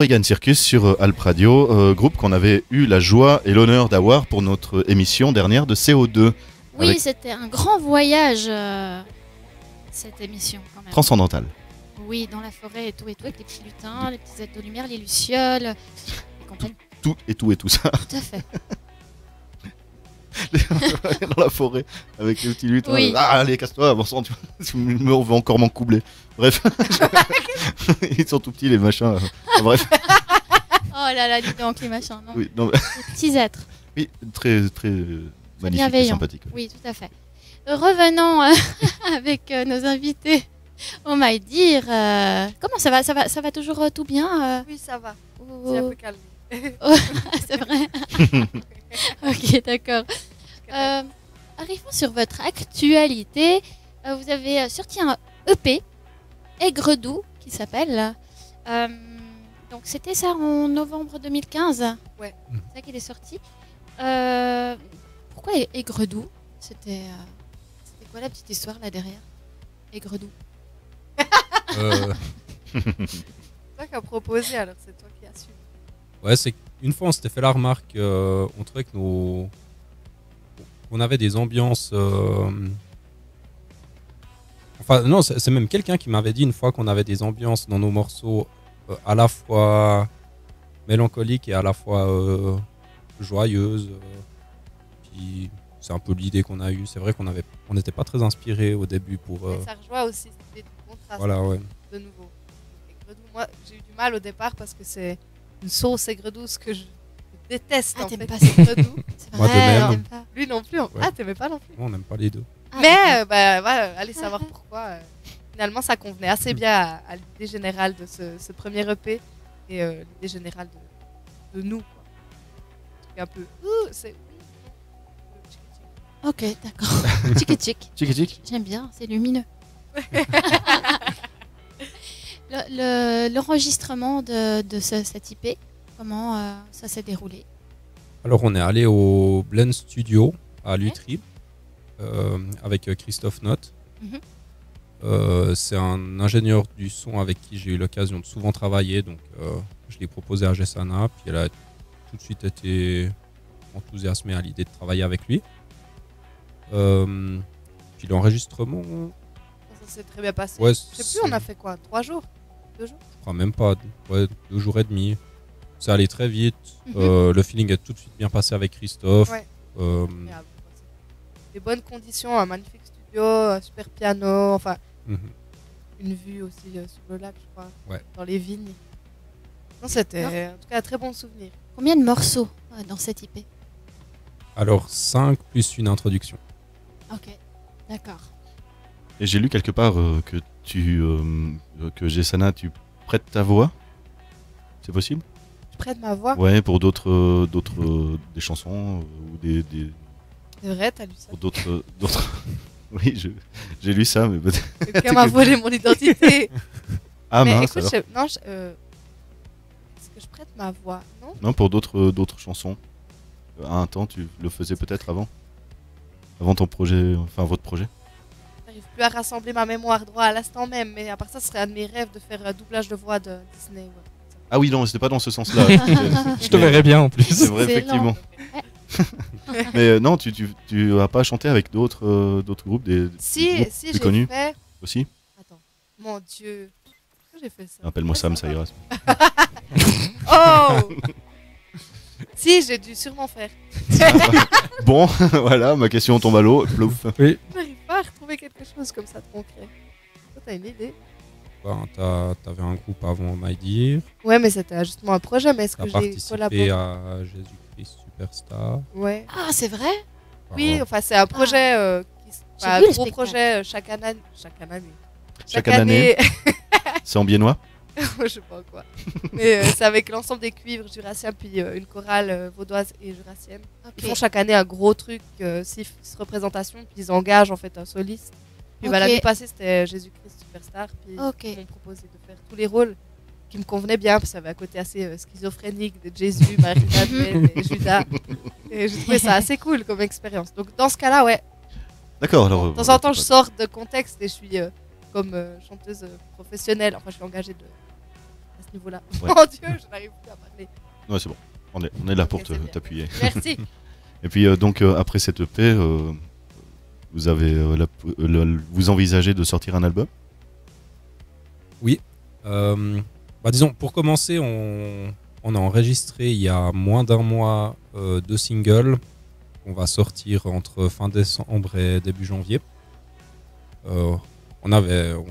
Vegan Circus sur Alp Radio, groupe qu'on avait eu la joie et l'honneur d'avoir pour notre émission dernière de CO2. Oui, avec c'était un grand voyage, cette émission quand même. Transcendantal. Oui, dans la forêt et tout, avec les petits lutins, les petits êtres de lumière, les lucioles, et compagnie. Tout et tout ça. Tout à fait. Dans la forêt, avec les petits lutins. Oui. Ah, allez, casse-toi, bon sang, on veut encore m'en coubler. Bref. Ils sont tout petits, les machins. Bref. Oh là là, dis donc, les machins, non. Oui, non, Les petits êtres. oui, très, très magnifique et bienveillant. sympathique. Oui, tout à fait. Revenons avec nos invités. On m'a dit, comment ça va? Ça va toujours tout bien Oui, ça va. ou- C'est un peu calme. C'est vrai. Ok, d'accord. Arrivons sur votre actualité. Vous avez sorti un EP, Aigre-Doux, qui s'appelle. Donc c'était ça en novembre 2015. Ouais. C'est ça qu'il est sorti. Pourquoi Aigre-Doux? C'était quoi la petite histoire là derrière? Aigre-Doux. C'est toi qui as proposé, alors c'est toi qui as su. Ouais, c'est qu'une fois on s'était fait la remarque, on trouvait que on avait des ambiances. Enfin, non, c'est même quelqu'un qui m'avait dit une fois qu'on avait des ambiances dans nos morceaux à la fois mélancoliques et à la fois joyeuses. Puis c'est un peu l'idée qu'on a eue. C'est vrai qu'on n'était pas très inspiré au début pour. Mais ça rejoint aussi, c'était du contraste. Voilà, ouais. De nouveau. Aigre-Doux, moi j'ai eu du mal au départ parce que c'est une sauce aigre-douce que je déteste. Ah, en t'aimes fait. pas ça? Aigre-Doux. C'est Moi, de vrai, même. t'aimes pas. Lui non plus. Ah, t'aimais pas non plus. On n'aime pas les deux. Ah, Mais bah, voilà, allez savoir pourquoi. Finalement, ça convenait assez bien à l'idée générale de ce premier EP et l'idée générale de nous. Quoi. C'est un peu. C'est. Ok, d'accord. Tchik tchik. Tchik. J'aime bien, c'est lumineux. L'enregistrement de cet IP, comment ça s'est déroulé? Alors on est allé au Blend Studio à Lutry avec Christophe Noth. C'est un ingénieur du son avec qui j'ai eu l'occasion de souvent travailler, donc je l'ai proposé à Jessana, puis elle a tout de suite été enthousiasmée à l'idée de travailler avec lui. Puis l'enregistrement, Ça s'est très bien passé. ouais, Je sais plus, on a fait quoi? 3 jours? 2 jours? je crois même pas, ouais, 2 jours et demi. Ça allait très vite, le feeling est tout de suite bien passé avec Christophe. Ouais. Euh, Des bonnes conditions, un magnifique studio, un super piano, enfin mhm. une vue aussi sur le lac, je crois, Ouais. dans les vignes. Non, c'était en tout cas un très bon souvenir. Combien de morceaux dans cet IP? Alors 5 plus une introduction. Ok, d'accord. Et j'ai lu quelque part que que Jessana, tu prêtes ta voix. C'est possible? Je prête ma voix. Ouais, pour d'autres des chansons ou des C'est vrai, t'as lu ça. pour d'autres. Oui, j'ai lu ça, mais peut-être. Quelqu'un m'a volé mon identité. Ah Mais mince écoute, alors. non, est-ce que je prête ma voix? Non. Non, pour d'autres chansons. À un temps, tu le faisais peut-être avant ton projet, enfin votre projet. J'arrive plus à rassembler ma mémoire droit à l'instant même, mais à part ça, ce serait un de mes rêves de faire un doublage de voix de Disney. Ouais. Ah oui, non, c'était pas dans ce sens-là. Je te verrais bien en plus. C'est vrai, Excellent. effectivement. Mais non, tu as pas chanté avec d'autres groupes, des Si groupes si plus j'ai connus fait. aussi. Attends, mon Dieu, pourquoi j'ai fait ça? Appelle-moi Sam, ça ira. Oh. Si, j'ai dû sûrement faire. Bon, voilà, ma question tombe à l'eau. Plouf. Oui. Je n'arrive pas à retrouver quelque chose comme ça de concret. Toi, t'as une idée? T'avais un groupe avant My Dear. Ouais, mais c'était justement un projet, mais est-ce T'as que j'ai participé collaboré? à Jésus-Christ Superstar. Ouais. Ah, c'est vrai? Oui, enfin, c'est un projet, J'ai un vu le gros spectacle. projet chaque année. Chaque année, c'est en biennois. Je sais pas quoi. Mais c'est avec l'ensemble des cuivres jurassiens, puis une chorale vaudoise et jurassienne. Ok. Ils font chaque année un gros truc, 6 représentations, puis ils engagent en fait un soliste. Puis Ok. l'année passée, c'était Jésus-Christ Superstar, puis Ok. ils m'ont proposé de faire tous les rôles qui me convenaient bien, parce que ça avait un côté assez schizophrénique de Jésus, Marie-Madeleine et Judas. Et j'ai trouvé ça assez cool comme expérience. Donc dans ce cas-là, ouais, D'accord, alors. de temps en temps, je sors de contexte et je suis comme chanteuse professionnelle. Enfin, je suis engagée de à ce niveau-là. Ouais. Mon Dieu, je n'arrive plus à parler. Ouais, c'est bon. On est là pour Ok, c'est bien. t'appuyer. Merci. Et puis donc après cette EP, vous avez vous envisagez de sortir un album? Disons, pour commencer, on a enregistré il y a moins d'un mois 2 singles qu'on va sortir entre fin décembre et début janvier. Ça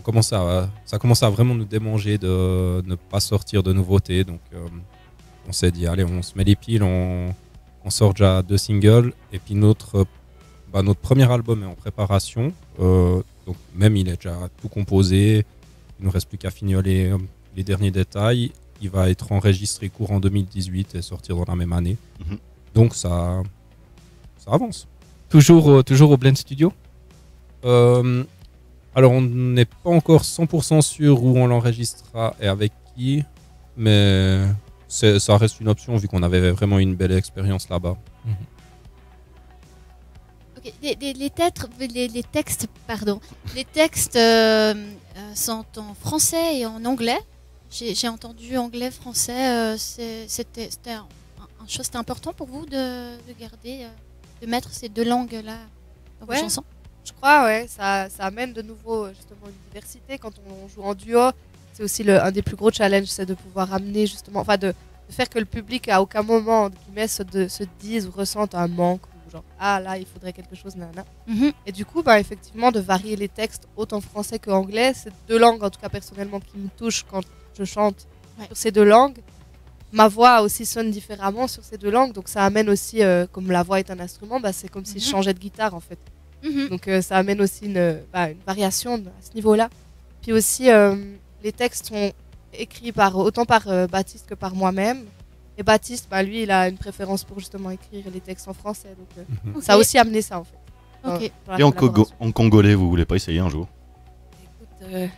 commençait à vraiment nous démanger de ne pas sortir de nouveautés, donc on s'est dit allez, on se met les piles, on sort déjà 2 singles, et puis notre premier album est en préparation, donc même il est déjà tout composé, il ne nous reste plus qu'à fignoler les derniers détails. Il va être enregistré courant 2018 et sortir dans la même année. Mhm. Donc ça avance. Toujours au Blend Studio? Alors on n'est pas encore 100% sûr où on l'enregistrera et avec qui, mais ça reste une option vu qu'on avait vraiment une belle expérience là-bas. Ok, les textes, pardon. Les textes sont en français et en anglais. J'ai entendu anglais, français. C'était c'était important pour vous de garder, de mettre ces deux langues-là dans vos Ouais. chansons? Je crois, ouais, ça amène de nouveau justement une diversité. Quand on joue en duo, c'est aussi un des plus gros challenges, c'est de pouvoir amener justement, enfin de faire que le public à aucun moment se dise ou ressente un manque ou genre ah là il faudrait quelque chose, nanana. Mhm. Et du coup, effectivement, de varier les textes autant français que anglais, c'est deux langues en tout cas personnellement qui me touchent quand je chante sur ces deux langues. Ma voix aussi sonne différemment sur ces deux langues, donc ça amène aussi, comme la voix est un instrument, c'est comme si je changeais de guitare en fait. Mhm. Donc ça amène aussi une variation à ce niveau-là. Puis aussi, les textes sont écrits autant par Baptiste que par moi-même. Et Baptiste, lui, il a une préférence pour justement écrire les textes en français. Donc Ok. ça a aussi amené ça en fait. dans- Ok. dans la Et collaboration. en congolais, vous voulez pas essayer un jour? Écoute,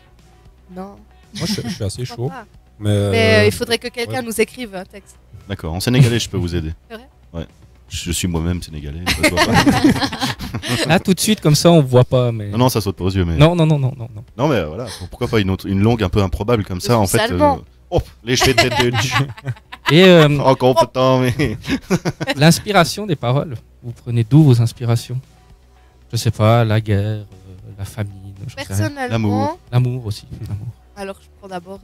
non. Moi je suis assez Pourquoi chaud, pas. mais, Mais il faudrait que quelqu'un ouais. nous écrive un texte. D'accord. En sénégalais, je peux vous aider. C'est vrai? Ouais. Je suis moi-même sénégalais. Ça se voit pas. Là, tout de suite, comme ça, on voit pas. Mais... Non, ça saute pas aux yeux, mais. non. Non, mais voilà. Pourquoi pas une langue un peu improbable comme ça, Le en fait. allemand. Oh, les cheveux de tête. Et Encore peu de temps, mais. l'inspiration des paroles, vous prenez d'où vos inspirations? Je sais pas, la guerre, la famine, j'en sais rien. Personnellement, L'amour. L'amour aussi. L'amour. alors je prends d'abord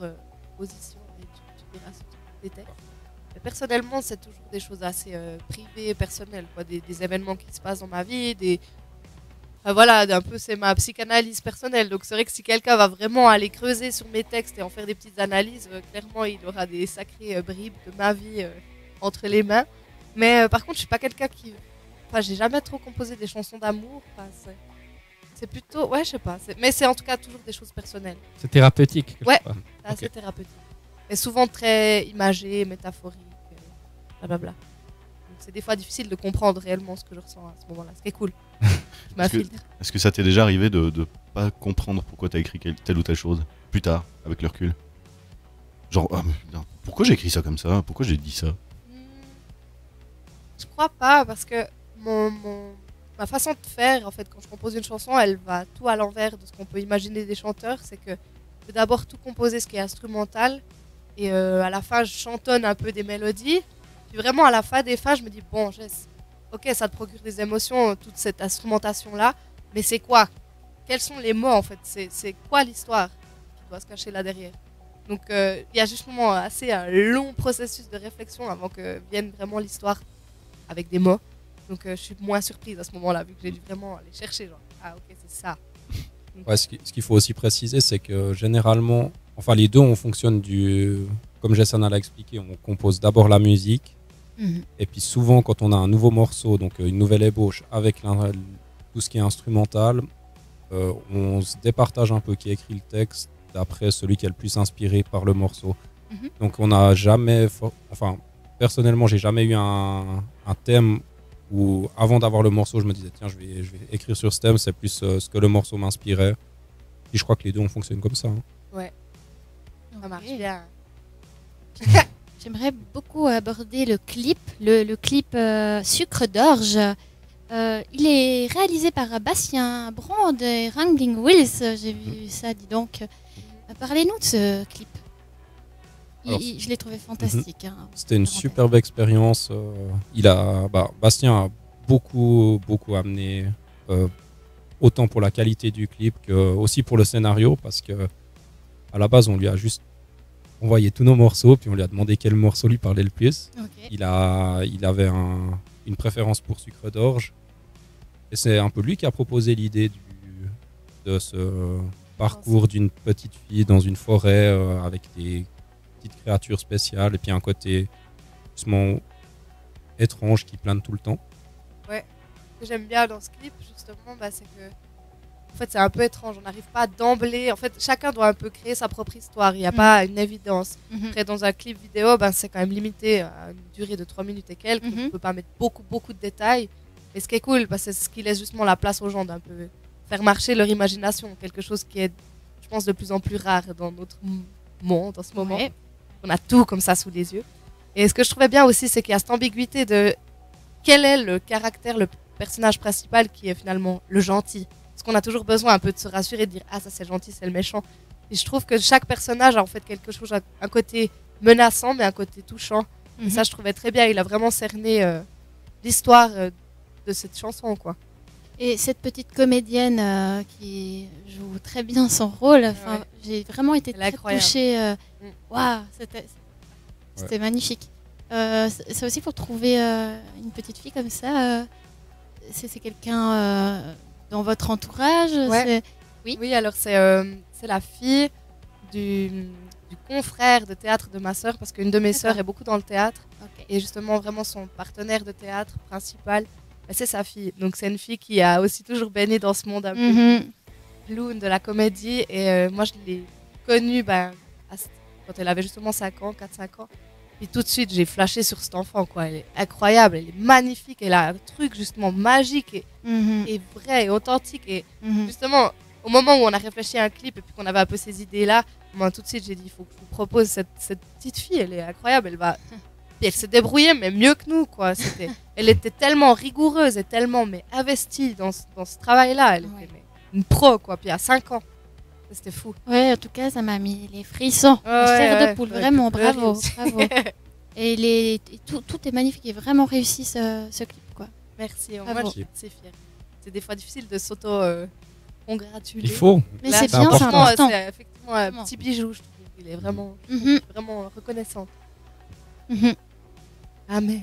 position et tu diras sur les textes. Mais personnellement, c'est toujours des choses assez privées et personnelles, quoi. Des événements qui se passent dans ma vie, voilà, un peu c'est ma psychanalyse personnelle. Donc c'est vrai que si quelqu'un va vraiment aller creuser sur mes textes et en faire des petites analyses, clairement il aura des sacrées bribes de ma vie entre les mains. Mais par contre, je suis pas quelqu'un qui... Enfin, j'ai jamais trop composé des chansons d'amour. Enfin, c'est plutôt... Ouais, je sais pas. Mais c'est en tout cas toujours des choses personnelles. C'est thérapeutique. quelque Ouais. part. C'est assez Ok. thérapeutique. Et souvent très imagé, métaphorique, blablabla. Donc c'est des fois difficile de comprendre réellement ce que je ressens à ce moment-là. Ce qui est cool. Je m'infiltre. Est-ce que ça t'est déjà arrivé de pas comprendre pourquoi t'as écrit telle ou telle chose plus tard, avec le recul? Genre, ah, mais putain, pourquoi j'ai écrit ça comme ça? Pourquoi j'ai dit ça? Je crois pas, parce que ma façon de faire, en fait, quand je compose une chanson, elle va tout à l'envers de ce qu'on peut imaginer des chanteurs. C'est que je vais d'abord tout composer ce qui est instrumental, et à la fin, je chantonne un peu des mélodies. Puis vraiment, à la fin des fins, je me dis, bon, Jess, ok, ça te procure des émotions, toute cette instrumentation-là, mais c'est quoi? Quels sont les mots, en fait? C'est quoi l'histoire qui doit se cacher là derrière? Donc, il y a justement assez un long processus de réflexion avant que vienne vraiment l'histoire avec des mots. Donc, je suis moins surprise à ce moment-là, vu que j'ai dû vraiment aller chercher, genre, ah ok, c'est ça. Ouais, ce qu'il faut aussi préciser, c'est que généralement, enfin les deux, on fonctionne comme Jessana l'a expliqué, on compose d'abord la musique, Mhm. et puis souvent quand on a un nouveau morceau, donc une nouvelle ébauche avec tout ce qui est instrumental, on se départage un peu qui écrit le texte d'après celui qui est le plus inspiré par le morceau. Mhm. Donc on n'a jamais, enfin personnellement, j'ai jamais eu un thème où avant d'avoir le morceau, je me disais tiens, je vais écrire sur ce thème, c'est plus ce que le morceau m'inspirait. Puis je crois que les deux on fonctionne comme ça. Hein. Ça marche Ok. bien. J'aimerais beaucoup aborder le clip, le clip Sucre d'orge. Il est réalisé par Bastien Brand et Wrangling Wills. J'ai vu ça, dis donc. Parlez-nous de ce clip. Alors, Je l'ai trouvé fantastique. Hein, C'était une parenthèse. superbe expérience. Bastien a beaucoup amené, autant pour la qualité du clip que aussi pour le scénario, parce que à la base on lui a juste envoyé tous nos morceaux, puis on lui a demandé quel morceau lui parlait le plus. Ok. Il avait une préférence pour Sucre d'Orge, et c'est un peu lui qui a proposé l'idée de ce parcours d'une petite fille dans une forêt avec des petites créatures spéciales et puis un côté justement étrange qui plane tout le temps. Ce que j'aime bien dans ce clip, justement, c'est que en fait, c'est un peu étrange. On n'arrive pas d'emblée. En fait, chacun doit un peu créer sa propre histoire. Il n'y a pas une évidence. Mhm. Après, dans un clip vidéo, c'est quand même limité à une durée de 3 minutes et quelques. Mhm. On ne peut pas mettre beaucoup de détails. Mais ce qui est cool, c'est ce qui laisse justement la place aux gens d'un peu faire marcher leur imagination. Quelque chose qui est, je pense, de plus en plus rare dans notre monde en ce moment. Ouais. On a tout comme ça sous les yeux. Et ce que je trouvais bien aussi, c'est qu'il y a cette ambiguïté de quel est le caractère, le personnage principal qui est finalement le gentil. Parce qu'on a toujours besoin un peu de se rassurer, de dire ah ça c'est le gentil, c'est le méchant. Et je trouve que chaque personnage a en fait quelque chose, un côté menaçant mais un côté touchant. Et ça je trouvais très bien, il a vraiment cerné l'histoire de cette chanson quoi. Et cette petite comédienne qui joue très bien son rôle, Ouais. j'ai vraiment été Elle est très incroyable. touchée. Waouh, c'était magnifique. Ça aussi pour trouver une petite fille comme ça, c'est quelqu'un dans votre entourage. Ouais. Oui. Oui, alors c'est la fille du confrère de théâtre de ma sœur, parce qu'une de mes sœurs est beaucoup dans le théâtre. Ok. Et justement, vraiment, son partenaire de théâtre principal, c'est sa fille. Donc, c'est une fille qui a aussi toujours baigné dans ce monde un peu Mhm. clown de la comédie. Et moi, je l'ai connue quand elle avait justement 5 ans, 4-5 ans. Et tout de suite, j'ai flashé sur cet enfant. Quoi. Elle est incroyable, elle est magnifique. Elle a un truc justement magique Mhm. et vrai et authentique. Et Mhm. justement, au moment où on a réfléchi à un clip et puis qu'on avait un peu ces idées-là, moi, tout de suite, j'ai dit, il faut que je vous propose cette petite fille. Elle est incroyable. Puis elle se débrouillait, mais mieux que nous, quoi. Elle était tellement rigoureuse et tellement investie dans ce travail-là. Elle Ouais. était une pro, quoi. Puis à 5 ans, c'était fou. Ouais, en tout cas, ça m'a mis les frissons. Ouais, Chair ouais, de poule, ouais, vraiment, pleurer bravo, aussi. bravo. Et tout est magnifique, il est vraiment réussi ce clip, quoi. Merci. Bravo. Moi, je suis assez fière. C'est des fois difficile de s'auto-congratuler. Il faut. Mais Là, c'est c'est bien, c'est important. important. C'est effectivement un Vraiment. petit bijou, je trouve. Il est vraiment, Mhm, vraiment reconnaissante. mhm. Amen.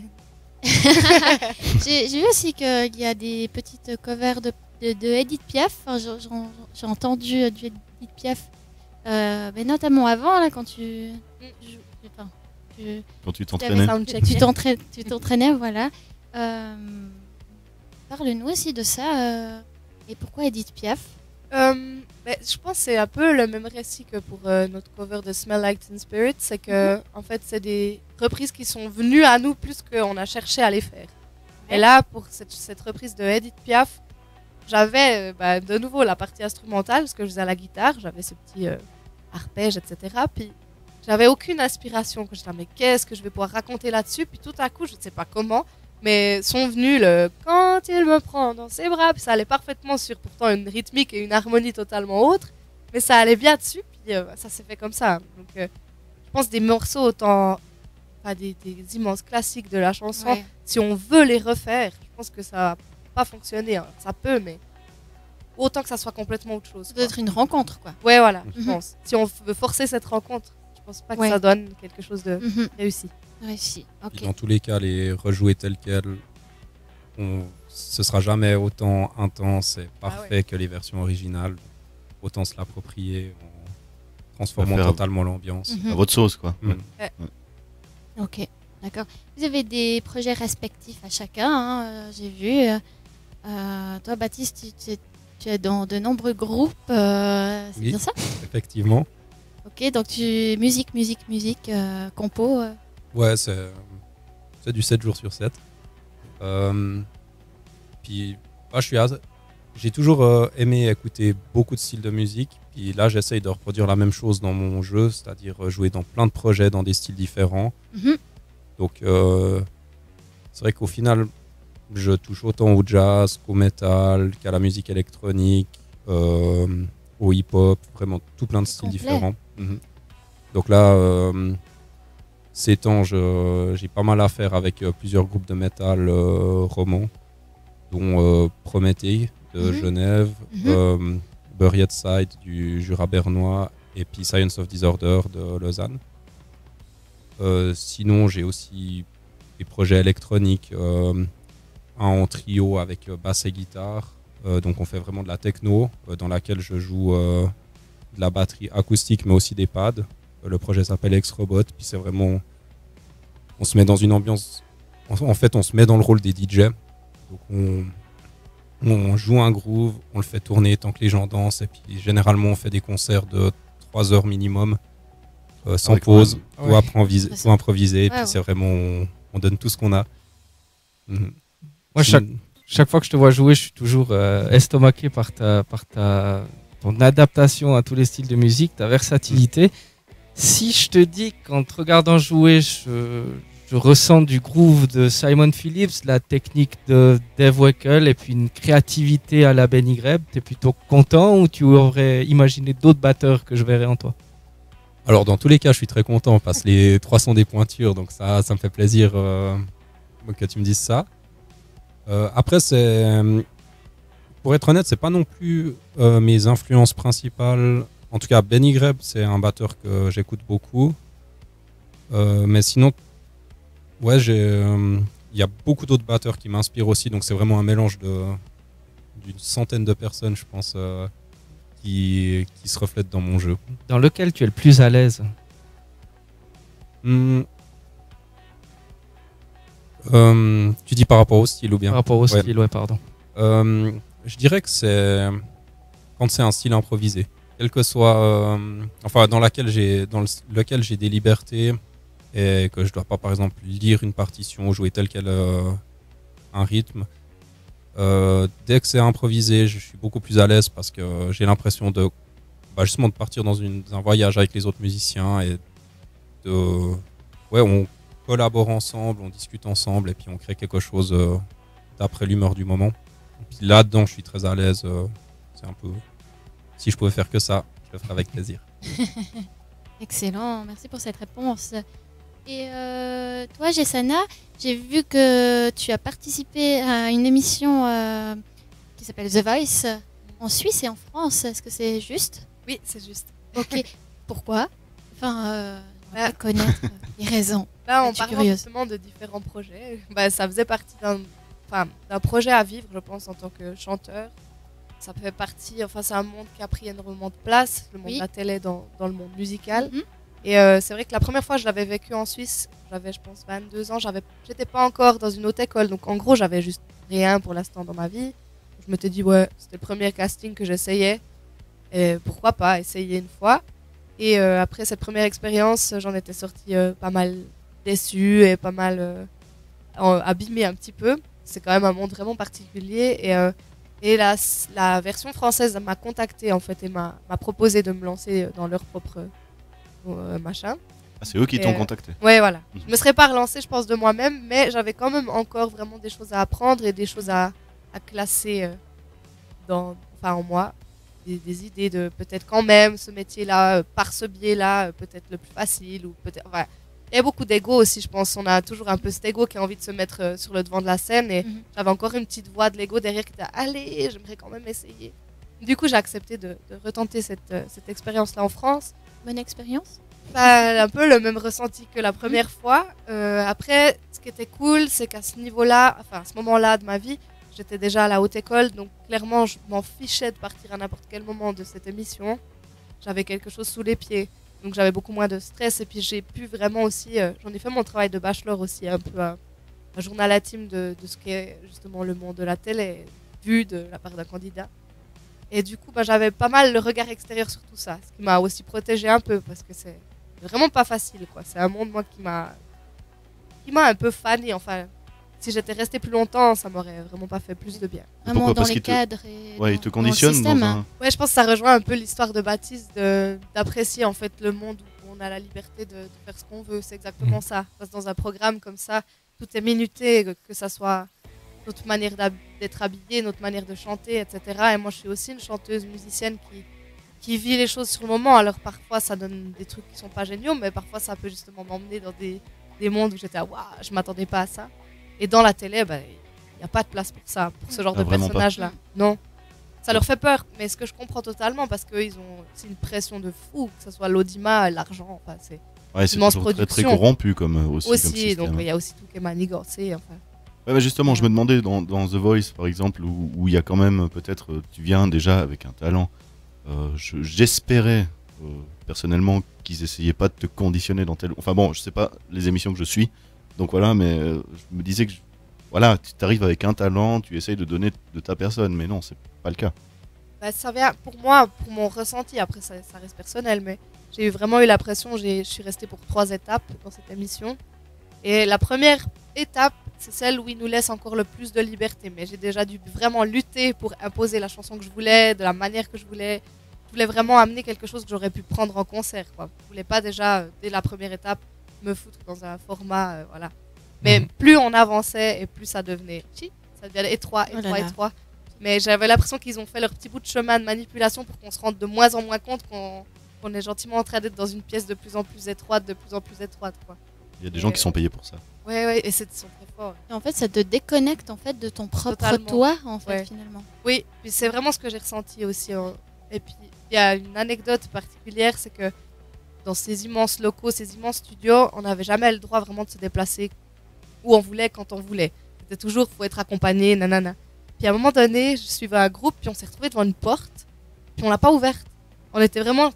J'ai vu aussi qu'il y a des petites covers de Edith Piaf. Enfin, j'ai entendu du Edith Piaf, mais notamment avant, là, quand tu Quand tu Tu avais t'entraînais. soundchecké. tu t'entraînais, voilà. Parle-nous aussi de ça. Et pourquoi Edith Piaf? Je pense que c'est un peu le même récit que pour notre cover de Smell Like Teen Spirit. C'est que, en fait, c'est des reprises qui sont venues à nous plus qu'on a cherché à les faire. Et là, pour cette reprise de Edith Piaf, j'avais de nouveau la partie instrumentale, parce que je faisais à la guitare, j'avais ce petit arpège, etc. Puis j'avais aucune inspiration. Quand j'étais là, mais qu'est-ce que je vais pouvoir raconter là-dessus? Puis tout à coup, je ne sais pas comment, mais sont venus le quand il me prend dans ses bras, puis ça allait parfaitement sur pourtant une rythmique et une harmonie totalement autre, mais ça allait bien dessus, puis ça s'est fait comme ça. Donc je pense des morceaux autant, des immenses classiques de la chanson, Ouais. si on veut les refaire, je pense que ça va pas fonctionner, hein. Ça peut, mais autant que ça soit complètement autre chose. Ça doit être une rencontre, quoi. Ouais, voilà, je Mhm. pense. Si on veut forcer cette rencontre, je pense pas que Ouais. ça donne quelque chose de Mhm. réussi. Réussi. Puis Ok. dans tous les cas, les rejouer tels quels, ce sera jamais autant intense et parfait que les versions originales. Autant se l'approprier en transformant Faire- totalement l'ambiance. Mhm. À votre sauce, quoi. Mm. Ok, d'accord. Vous avez des projets respectifs à chacun, hein, j'ai vu. Toi, Baptiste, tu es dans de nombreux groupes, c'est Oui. bien ça? Effectivement. Ok, donc musique, compo. Ouais, c'est du 7 jours sur 7. Puis j'ai toujours aimé écouter beaucoup de styles de musique. Puis là, j'essaye de reproduire la même chose dans mon jeu, c'est-à-dire jouer dans plein de projets, dans des styles différents. Mhm. Donc, c'est vrai qu'au final, je touche autant au jazz qu'au metal, qu'à la musique électronique, au hip-hop, vraiment tout plein de styles Complet. différents. Donc là, ces temps, j'ai pas mal à faire avec plusieurs groupes de métal romans, dont Prométhée de Genève, Buried Side du Jura bernois et puis Science of Disorder de Lausanne. Sinon, j'ai aussi des projets électroniques, un en trio avec basse et guitare. Donc on fait vraiment de la techno dans laquelle je joue de la batterie acoustique mais aussi des pads. Le projet s'appelle X-Robot, puis c'est vraiment... On se met dans une ambiance... En fait, on se met dans le rôle des DJ. Donc on joue un groove, on le fait tourner tant que les gens dansent, et puis généralement on fait des concerts de 3 heures minimum, sans pause, ou improviser, et puis c'est vraiment... On donne tout ce qu'on a. Moi, chaque fois que je te vois jouer, je suis toujours estomaqué par ton adaptation à tous les styles de musique, ta versatilité. Si je te dis qu'en te regardant jouer, je ressens du groove de Simon Phillips, la technique de Dave Weckl et puis une créativité à la Benny Greb, t'es plutôt content ou tu aurais imaginé d'autres batteurs que je verrais en toi? Alors dans tous les cas, je suis très content parce que les trois sont des pointures, donc ça me fait plaisir que tu me dises ça. Après, pour être honnête, c'est pas non plus mes influences principales. En tout cas, Benny Greb, c'est un batteur que j'écoute beaucoup. Mais sinon, ouais, il y a beaucoup d'autres batteurs qui m'inspirent aussi. Donc c'est vraiment un mélange d'une centaine de personnes, je pense, qui se reflètent dans mon jeu. Dans lequel tu es le plus à l'aise? Tu dis par rapport au style ou bien? Par rapport au style, ouais, pardon. Je dirais que c'est quand c'est un style improvisé, quel que soit, enfin dans lequel j'ai des libertés et que je dois pas par exemple lire une partition ou jouer tel quel un rythme. Dès que c'est improvisé, je suis beaucoup plus à l'aise parce que j'ai l'impression justement de partir dans un voyage avec les autres musiciens et on collabore ensemble, on discute ensemble et puis on crée quelque chose d'après l'humeur du moment. Et puis là-dedans, je suis très à l'aise. C'est un peu... Si je pouvais faire que ça, je le ferais avec plaisir. Excellent, merci pour cette réponse. Et toi, Jessana, j'ai vu que tu as participé à une émission qui s'appelle The Voice en Suisse et en France. Est-ce que c'est juste? Oui, c'est juste. Ok. Pourquoi? Enfin, on va connaître les raisons. Là, on parle justement de différents projets. Ça faisait partie d'un projet à vivre, je pense, en tant que chanteur. Ça fait partie, c'est un monde qui a pris énormément de place, le monde de la télé dans le monde musical. Et c'est vrai que la première fois que je l'avais vécu en Suisse, j'avais, je pense, 22 ans, j'étais pas encore dans une haute école, donc en gros, j'avais juste rien pour l'instant dans ma vie. Je m'étais dit, ouais, c'était le premier casting que j'essayais, et pourquoi pas essayer une fois. Et après cette première expérience, j'en étais sortie pas mal déçue et pas mal abîmée un petit peu. C'est quand même un monde vraiment particulier. Et la version française m'a contactée en fait et m'a proposé de me lancer dans leur propre machin. Ah, c'est eux qui t'ont contacté? Ouais, voilà. Je me serais pas relancée, je pense, de moi-même, mais j'avais quand même encore vraiment des choses à apprendre et des choses à classer en moi. Des idées de peut-être quand même ce métier-là, par ce biais-là, peut-être le plus facile ou peut-être. Enfin, il y a beaucoup d'ego aussi, je pense. On a toujours un peu cet ego qui a envie de se mettre sur le devant de la scène. Et j'avais encore une petite voix de l'ego derrière qui était allez, j'aimerais quand même essayer. Du coup, j'ai accepté de retenter cette expérience-là en France. Bonne expérience? Un peu le même ressenti que la première fois. Après, ce qui était cool, c'est qu'à ce niveau-là, à ce moment-là de ma vie, j'étais déjà à la haute école, donc clairement, je m'en fichais de partir à n'importe quel moment de cette émission. J'avais quelque chose sous les pieds. Donc j'avais beaucoup moins de stress et puis j'ai pu vraiment aussi, j'en ai fait mon travail de bachelor aussi, un peu un journal intime de ce qu'est justement le monde de la télé, vu de la part d'un candidat. Et du coup, j'avais pas mal le regard extérieur sur tout ça, ce qui m'a aussi protégée un peu parce que c'est vraiment pas facile, quoi. C'est un monde, moi, qui m'a un peu fanée. Enfin, si j'étais restée plus longtemps, ça m'aurait vraiment pas fait plus de bien. Vraiment dans les cadres et il te conditionne dans le système. Ouais, je pense que ça rejoint un peu l'histoire de Baptiste, d'apprécier en fait le monde où on a la liberté de faire ce qu'on veut. C'est exactement ça. Parce que dans un programme comme ça, tout est minuté, que ça soit notre manière d'être habillé, notre manière de chanter, etc. Et moi, je suis aussi une chanteuse musicienne qui vit les choses sur le moment. Alors parfois ça donne des trucs qui sont pas géniaux, mais parfois ça peut justement m'emmener dans des mondes où j'étais waouh, je m'attendais pas à ça. Et dans la télé, il n'y a pas de place pour ça, pour ce genre de vraiment pas. personnage-là. Non. Ça leur fait peur, mais ce que je comprends totalement, parce qu'ils ont c'est une pression de fou, que ce soit l'audimat, l'argent, enfin c'est Ouais, c'est immense toujours très, très production. corrompu comme aussi. aussi. comme système. Donc il y a aussi tout qui est manigancé. Enfin. Ouais, mais justement, je me demandais dans The Voice, par exemple, où il y a quand même peut-être, tu viens déjà avec un talent. J'espérais personnellement qu'ils essayaient pas de te conditionner dans tel. Enfin bon, je sais pas les émissions que je suis, donc voilà, mais je me disais que voilà, tu arrives avec un talent, tu essayes de donner de ta personne, mais non, c'est pas le cas. Bah, ça vient pour moi, pour mon ressenti. Après, ça reste personnel, mais j'ai vraiment eu l'impression. Je suis restée pour 3 étapes dans cette émission. Et la première étape, c'est celle où ils nous laissent encore le plus de liberté. Mais j'ai déjà dû vraiment lutter pour imposer la chanson que je voulais, de la manière que je voulais. Je voulais vraiment amener quelque chose que j'aurais pu prendre en concert, quoi. Je voulais pas déjà, dès la première étape, me foutre dans un format, voilà. Mais plus on avançait et plus ça devenait étroit. Mais j'avais l'impression qu'ils ont fait leur petit bout de chemin de manipulation pour qu'on se rende de moins en moins compte qu'on est gentiment en train d'être dans une pièce de plus en plus étroite, quoi. Il y a des gens qui sont payés pour ça. Ouais, et c'est sont très forts. Et en fait, ça te déconnecte en fait de ton propre Totalement. toi, en fait, Ouais. finalement. Oui, puis c'est vraiment ce que j'ai ressenti aussi. Et puis, il y a une anecdote particulière, c'est que dans ces immenses locaux, ces immenses studios, on n'avait jamais le droit vraiment de se déplacer où on voulait, quand on voulait. C'était toujours, faut être accompagné, nanana. Puis à un moment donné, je suivais un groupe, puis on s'est retrouvé devant une porte, puis on l'a pas ouverte. On était vraiment,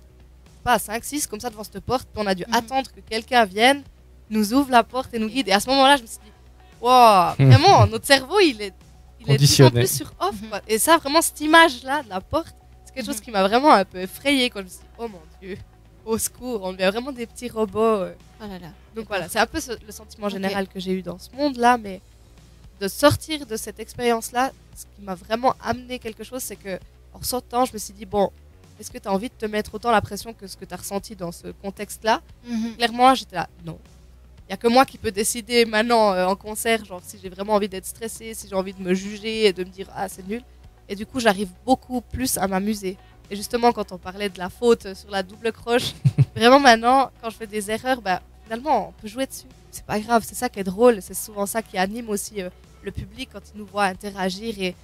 pas à 5-6 comme ça devant cette porte, puis on a dû attendre que quelqu'un vienne, nous ouvre la porte et nous guide. Et à ce moment-là, je me suis dit, wow, vraiment, notre cerveau, il est de plus en Conditionné. plus sur off. Quoi. Et ça, vraiment, cette image-là de la porte, c'est quelque chose qui m'a vraiment un peu effrayée quand je me suis dit, oh mon Dieu, au secours, on devient vraiment des petits robots. Oh là là. Donc voilà, c'est un peu le sentiment général que j'ai eu dans ce monde-là, mais de sortir de cette expérience-là, ce qui m'a vraiment amené quelque chose, c'est que en sortant, je me suis dit, bon, est-ce que tu as envie de te mettre autant la pression que ce que tu as ressenti dans ce contexte-là? Clairement, j'étais là, non. Il n'y a que moi qui peux décider maintenant en concert, genre si j'ai vraiment envie d'être stressée, si j'ai envie de me juger et de me dire, ah, c'est nul. Et du coup, j'arrive beaucoup plus à m'amuser. Et justement, quand on parlait de la faute sur la double croche, vraiment maintenant, quand je fais des erreurs, finalement, on peut jouer dessus. C'est pas grave, c'est ça qui est drôle, c'est souvent ça qui anime aussi le public quand il nous voit interagir et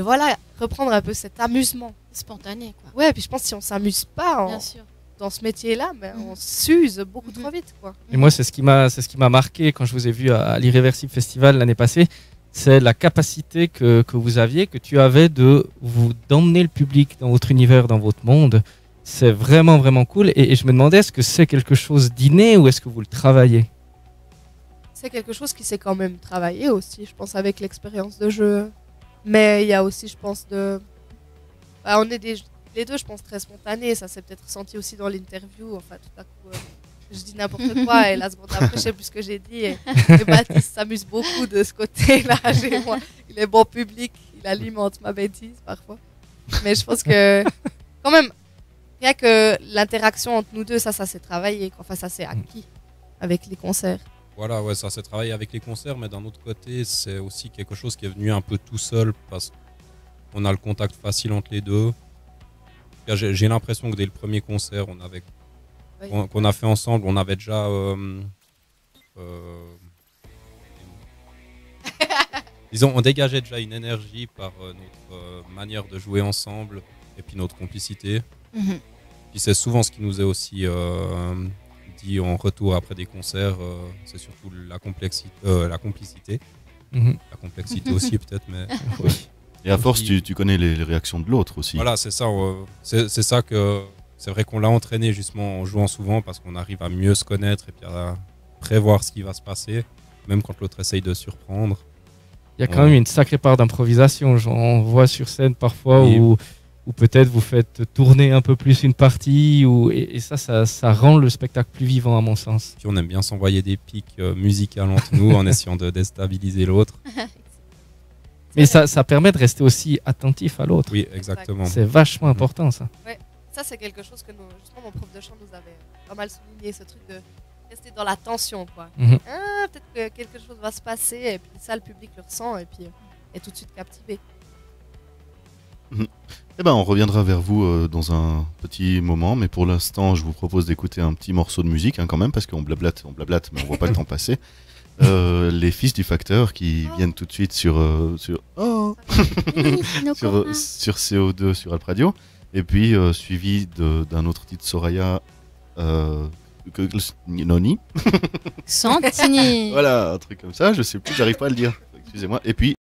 voilà, reprendre un peu cet amusement. Spontané, quoi. Ouais, puis je pense que si on s'amuse pas Bien sûr. dans ce métier-là, on s'use beaucoup trop vite, quoi. Et moi, c'est ce qui m'a marqué quand je vous ai vu à l'Irréversible Festival l'année passée. C'est la capacité que vous aviez, que tu avais d'emmener le public dans votre univers, dans votre monde. C'est vraiment, vraiment cool. Et je me demandais, est-ce que c'est quelque chose d'inné ou est-ce que vous le travaillez? C'est quelque chose qui s'est quand même travaillé aussi, je pense, avec l'expérience de jeu. Mais il y a aussi, je pense, on est les deux, je pense, très spontanés. Ça s'est peut-être ressenti aussi dans l'interview. Enfin, tout à coup, je dis n'importe quoi et la seconde après, je sais plus ce que j'ai dit. Et Baptiste s'amuse beaucoup de ce côté-là. Il est bon public, il alimente ma bêtise parfois. Mais je pense que, quand même, rien que l'interaction entre nous deux, ça s'est travaillé. Enfin, ça s'est acquis avec les concerts. Voilà, ouais, ça s'est travaillé avec les concerts, mais d'un autre côté, c'est aussi quelque chose qui est venu un peu tout seul parce qu'on a le contact facile entre les deux. J'ai l'impression que dès le premier concert qu'on a fait ensemble, on avait déjà disons, on dégageait déjà une énergie par notre manière de jouer ensemble et puis notre complicité. Puis c'est souvent ce qui nous est aussi dit en retour après des concerts, c'est surtout la complicité. La complexité aussi peut-être, mais oui. Et à force, tu connais les réactions de l'autre aussi. Voilà, c'est ça. C'est ça que c'est vrai qu'on l'a entraîné justement en jouant souvent parce qu'on arrive à mieux se connaître et puis à prévoir ce qui va se passer, même quand l'autre essaye de surprendre. Il y a quand même une sacrée part d'improvisation. On voit sur scène parfois où peut-être vous faites tourner un peu plus une partie et ça rend le spectacle plus vivant à mon sens. Puis on aime bien s'envoyer des pics musicales entre nous en essayant de déstabiliser l'autre. Mais ça permet de rester aussi attentif à l'autre. Oui, exactement. C'est vachement important, ça. Ouais, ça c'est quelque chose que justement mon prof de chant nous avait pas mal souligné, ce truc de rester dans la tension, quoi. Peut-être que quelque chose va se passer et puis ça le public le ressent et puis est tout de suite captivé. Eh ben, on reviendra vers vous dans un petit moment, mais pour l'instant, je vous propose d'écouter un petit morceau de musique quand même, parce qu'on blablate, mais on voit pas le temps passer. Les fils du facteur qui viennent tout de suite sur sur CO2 sur Alp Radio, et puis suivi d'un autre titre Soraya Noni. Santini. Voilà, un truc comme ça, je sais plus, j'arrive pas à le dire. Excusez-moi. Et puis